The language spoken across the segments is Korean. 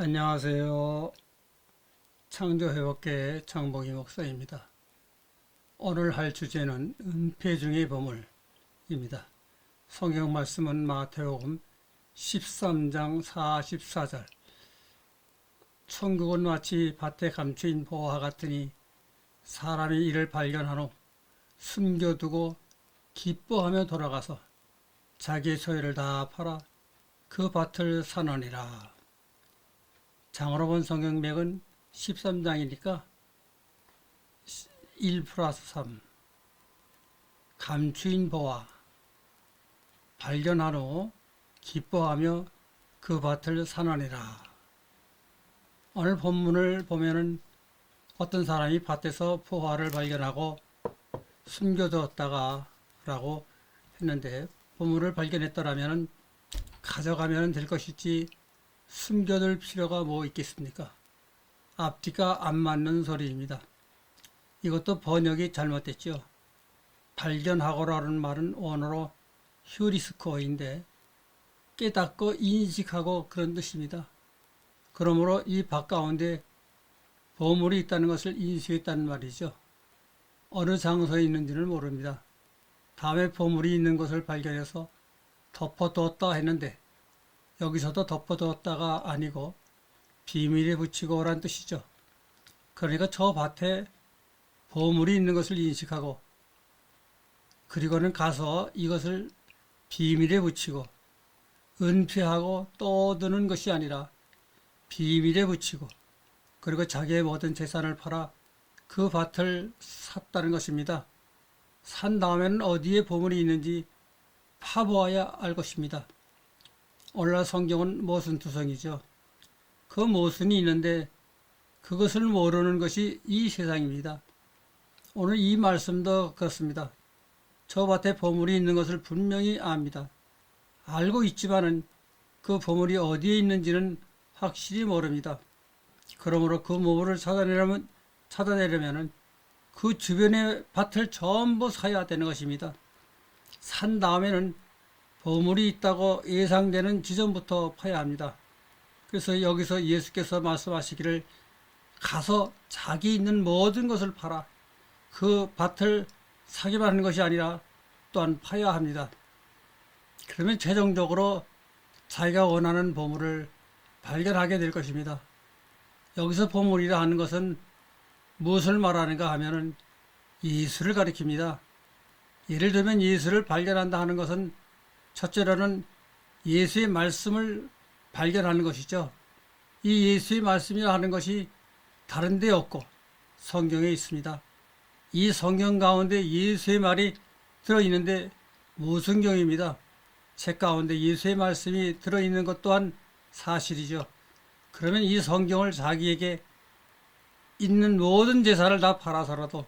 안녕하세요. 창조회복계의 장봉희 목사입니다. 오늘 할 주제는 은폐 중의 보물입니다. 성경 말씀은 마태복음 13장 44절. 천국은 마치 밭에 감추인 보화 같으니 사람이 이를 발견한 후 숨겨두고 기뻐하며 돌아가서 자기의 소유를 다 팔아 그 밭을 사느니라. 장으로 본 성경맥은 13장이니까 1 플러스 3. 감추인 보화, 발견한 후 기뻐하며 그 밭을 사느니라. 오늘 본문을 보면은 어떤 사람이 밭에서 보화를 발견하고 숨겨두었다가 라고 했는데, 보물을 발견했더라면 가져가면 될 것이지 숨겨둘 필요가 뭐 있겠습니까? 앞뒤가 안 맞는 소리입니다. 이것도 번역이 잘못됐죠. 발견하고라는 말은 원어로 휴리스코어인데 깨닫고 인식하고 그런 뜻입니다. 그러므로 이 밭 가운데 보물이 있다는 것을 인식했다는 말이죠. 어느 장소에 있는지는 모릅니다. 다음에 보물이 있는 것을 발견해서 덮어두었다 했는데, 여기서도 덮어두었다가 아니고 비밀에 붙이고 오란 뜻이죠. 그러니까 저 밭에 보물이 있는 것을 인식하고, 그리고는 가서 이것을 비밀에 붙이고 은폐하고 떠드는 것이 아니라 비밀에 붙이고, 그리고 자기의 모든 재산을 팔아 그 밭을 샀다는 것입니다. 산 다음에는 어디에 보물이 있는지 파보아야 알 것입니다. 오늘날 성경은 모순투성이죠. 그 모순이 있는데 그것을 모르는 것이 이 세상입니다. 오늘 이 말씀도 그렇습니다. 저 밭에 보물이 있는 것을 분명히 압니다. 알고 있지만은 그 보물이 어디에 있는지는 확실히 모릅니다. 그러므로 그 보물을 찾아내려면 그 주변의 밭을 전부 사야 되는 것입니다. 산 다음에는 보물이 있다고 예상되는 지점부터 파야 합니다. 그래서 여기서 예수께서 말씀하시기를 가서 자기 있는 모든 것을 팔아 그 밭을 사기만 하는 것이 아니라 또한 파야 합니다. 그러면 최종적으로 자기가 원하는 보물을 발견하게 될 것입니다. 여기서 보물이라 하는 것은 무엇을 말하는가 하면은 예수를 가리킵니다. 예를 들면 예수를 발견한다 하는 것은 첫째로는 예수의 말씀을 발견하는 것이죠. 이 예수의 말씀이라 하는 것이 다른 데 없고 성경에 있습니다. 이 성경 가운데 예수의 말이 들어있는데 무성경입니다. 책 가운데 예수의 말씀이 들어있는 것 또한 사실이죠. 그러면 이 성경을 자기에게 있는 모든 재산을 다 팔아서라도,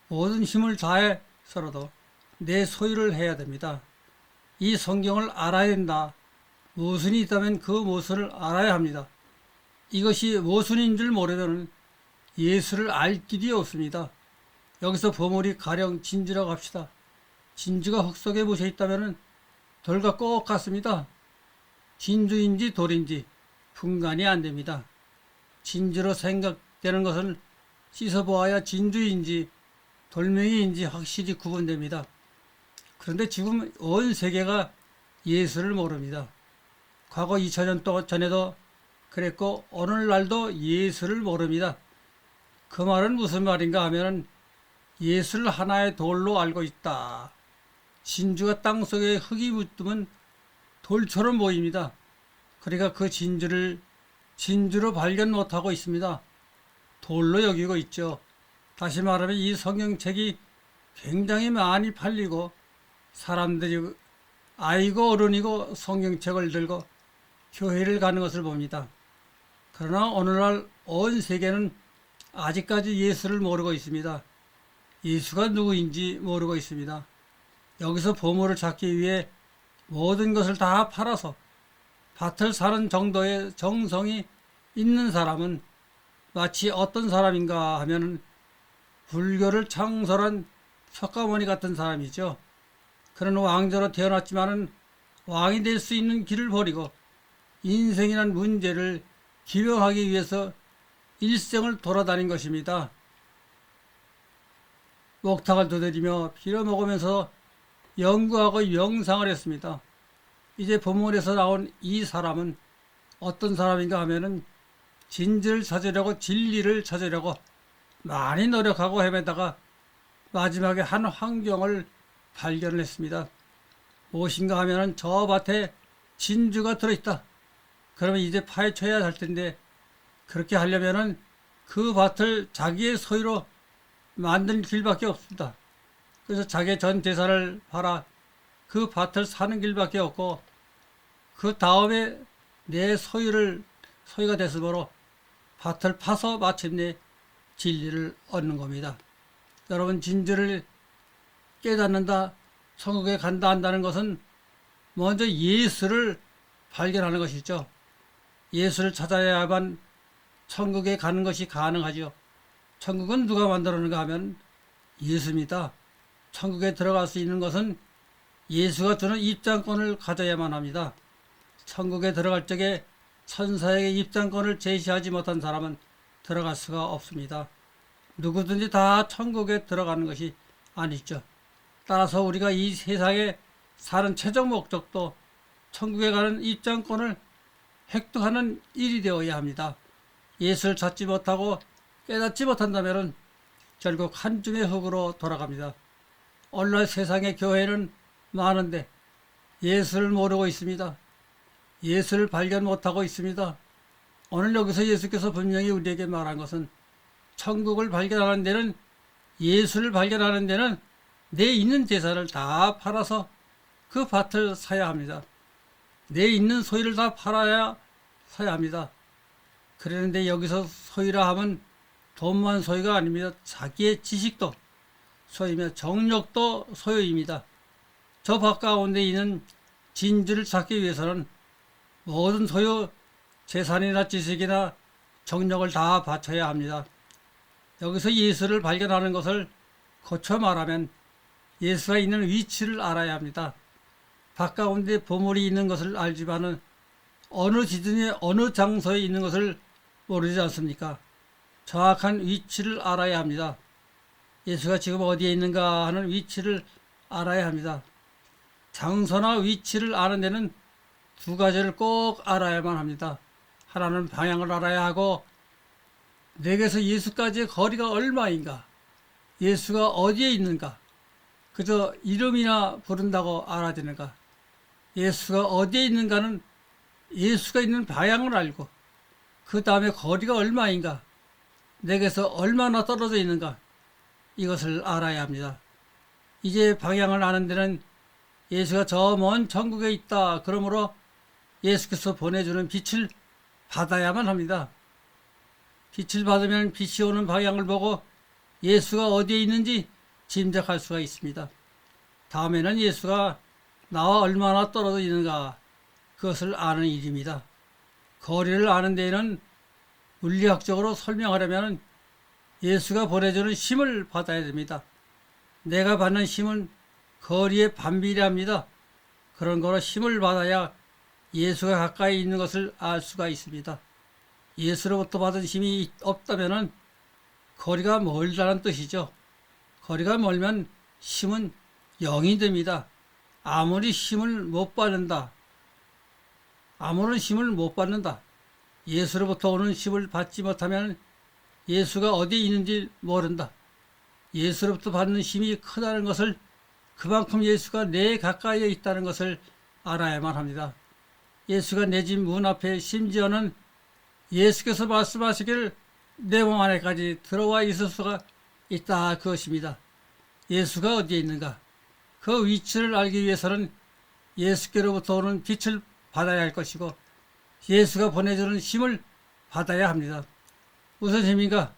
모든 힘을 다해서라도 내 소유를 해야 됩니다. 이 성경을 알아야 된다. 모순이 있다면 그 모순을 알아야 합니다. 이것이 모순인 줄 모르면 예수를 알 길이 없습니다. 여기서 보물이 가령 진주라고 합시다. 진주가 흙 속에 묻혀 있다면 돌과 꼭 같습니다. 진주인지 돌인지 분간이 안 됩니다. 진주로 생각되는 것은 씻어보아야 진주인지 돌멩이인지 확실히 구분됩니다. 그런데 지금 온 세계가 예수를 모릅니다. 과거 2000년 전에도 그랬고 오늘날도 예수를 모릅니다. 그 말은 무슨 말인가 하면 예수를 하나의 돌로 알고 있다. 진주가 땅속에 흙이 묻으면 돌처럼 보입니다. 그러니까 그 진주를 진주로 발견 못하고 있습니다. 돌로 여기고 있죠. 다시 말하면 이 성경책이 굉장히 많이 팔리고 사람들이 아이고 어른이고 성경책을 들고 교회를 가는 것을 봅니다. 그러나 오늘날 온 세계는 아직까지 예수를 모르고 있습니다. 예수가 누구인지 모르고 있습니다. 여기서 보물을 찾기 위해 모든 것을 다 팔아서 밭을 사는 정도의 정성이 있는 사람은 마치 어떤 사람인가 하면 불교를 창설한 석가모니 같은 사람이죠. 그는 왕자로 태어났지만은 왕이 될 수 있는 길을 버리고 인생이란 문제를 기명하기 위해서 일생을 돌아다닌 것입니다. 목탁을 두드리며 빌어먹으면서 연구하고 명상을 했습니다. 이제 본문에서 나온 이 사람은 어떤 사람인가 하면은 진리를 찾으려고 많이 노력하고 헤매다가 마지막에 한 환경을 발견을 했습니다. 무엇인가 하면은 저 밭에 진주가 들어있다. 그러면 이제 파헤쳐야 할 텐데 그렇게 하려면은 그 밭을 자기의 소유로 만든 길밖에 없습니다. 그래서 자기의 전 재산을 팔아 그 밭을 사는 길밖에 없고 그 다음에 내 소유가 됐으므로 밭을 파서 마침내 진리를 얻는 겁니다. 여러분, 진주를 깨닫는다, 천국에 간다 한다는 것은 먼저 예수를 발견하는 것이죠. 예수를 찾아야만 천국에 가는 것이 가능하죠. 천국은 누가 만들었는가 하면 예수입니다. 천국에 들어갈 수 있는 것은 예수가 주는 입장권을 가져야만 합니다. 천국에 들어갈 적에 천사에게 입장권을 제시하지 못한 사람은 들어갈 수가 없습니다. 누구든지 다 천국에 들어가는 것이 아니죠. 따라서 우리가 이 세상에 사는 최종 목적도 천국에 가는 입장권을 획득하는 일이 되어야 합니다. 예수를 찾지 못하고 깨닫지 못한다면 결국 한 줌의 흙으로 돌아갑니다. 오늘날 세상의 교회는 많은데 예수를 모르고 있습니다. 예수를 발견 못하고 있습니다. 오늘 여기서 예수께서 분명히 우리에게 말한 것은 천국을 발견하는 데는, 예수를 발견하는 데는 내 있는 재산을 다 팔아서 그 밭을 사야 합니다. 내 있는 소유를 다 팔아야 사야 합니다. 그러는데 여기서 소유라 하면 돈만 소유가 아닙니다. 자기의 지식도 소유이며 정력도 소유입니다. 저 밭 가운데 있는 진주를 찾기 위해서는 모든 소유, 재산이나 지식이나 정력을 다 바쳐야 합니다. 여기서 예수를 발견하는 것을 고쳐 말하면 예수가 있는 위치를 알아야 합니다. 밭 가운데 보물이 있는 것을 알지만은 어느 지dun에 어느 장소에 있는 것을 모르지 않습니까? 정확한 위치를 알아야 합니다. 예수가 지금 어디에 있는가 하는 위치를 알아야 합니다. 장소나 위치를 아는 데는 두 가지를 꼭 알아야만 합니다. 하나는 방향을 알아야 하고, 내게서 예수까지의 거리가 얼마인가, 예수가 어디에 있는가, 그저 이름이나 부른다고 알아지는가, 예수가 어디에 있는가는 예수가 있는 방향을 알고, 그 다음에 거리가 얼마인가, 내게서 얼마나 떨어져 있는가, 이것을 알아야 합니다. 이제 방향을 아는 데는 예수가 저 먼 천국에 있다, 그러므로 예수께서 보내주는 빛을 받아야만 합니다. 빛을 받으면 빛이 오는 방향을 보고 예수가 어디에 있는지 짐작할 수가 있습니다. 다음에는 예수가 나와 얼마나 떨어져 있는가, 그것을 아는 일입니다. 거리를 아는 데에는 물리학적으로 설명하려면 예수가 보내주는 힘을 받아야 됩니다. 내가 받는 힘은 거리에 반비례합니다. 그런 거로 힘을 받아야 예수가 가까이 있는 것을 알 수가 있습니다. 예수로부터 받은 힘이 없다면 거리가 멀다는 뜻이죠. 거리가 멀면 힘은 0이 됩니다. 아무런 힘을 못 받는다. 예수로부터 오는 힘을 받지 못하면 예수가 어디에 있는지 모른다. 예수로부터 받는 힘이 크다는 것을, 그만큼 예수가 내 가까이에 있다는 것을 알아야만 합니다. 예수가 내 집 문 앞에, 심지어는 예수께서 말씀하시길 내 몸 안에까지 들어와 있을 수가 있다, 그것입니다. 예수가 어디에 있는가, 그 위치를 알기 위해서는 예수께로부터 오는 빛을 받아야 할 것이고 예수가 보내주는 힘을 받아야 합니다. 무슨 힘인가?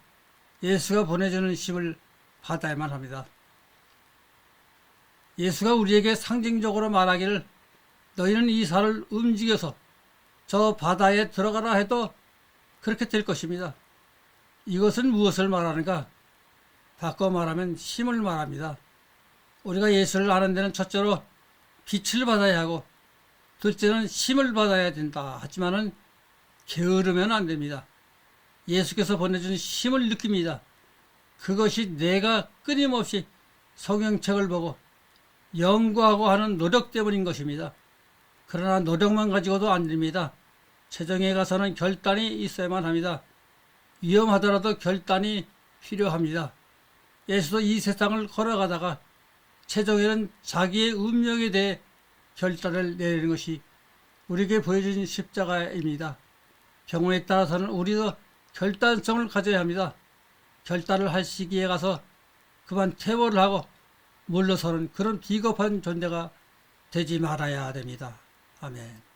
예수가 보내주는 힘을 받아야만 합니다. 예수가 우리에게 상징적으로 말하기를 너희는 이 산을 움직여서 저 바다에 들어가라 해도 그렇게 될 것입니다. 이것은 무엇을 말하는가? 바꿔 말하면 힘을 말합니다. 우리가 예수를 아는 데는 첫째로 빛을 받아야 하고, 둘째는 힘을 받아야 된다. 하지만은 게으르면 안 됩니다. 예수께서 보내준 힘을 느낍니다. 그것이 내가 끊임없이 성경책을 보고 연구하고 하는 노력 때문인 것입니다. 그러나 노력만 가지고도 안 됩니다. 최종에 가서는 결단이 있어야만 합니다. 위험하더라도 결단이 필요합니다. 예수도 이 세상을 걸어가다가 최종에는 자기의 운명에 대해 결단을 내리는 것이 우리에게 보여준 십자가입니다. 경우에 따라서는 우리도 결단성을 가져야 합니다. 결단을 할 시기에 가서 그만 퇴보를 하고 물러서는 그런 비겁한 존재가 되지 말아야 됩니다. 아멘.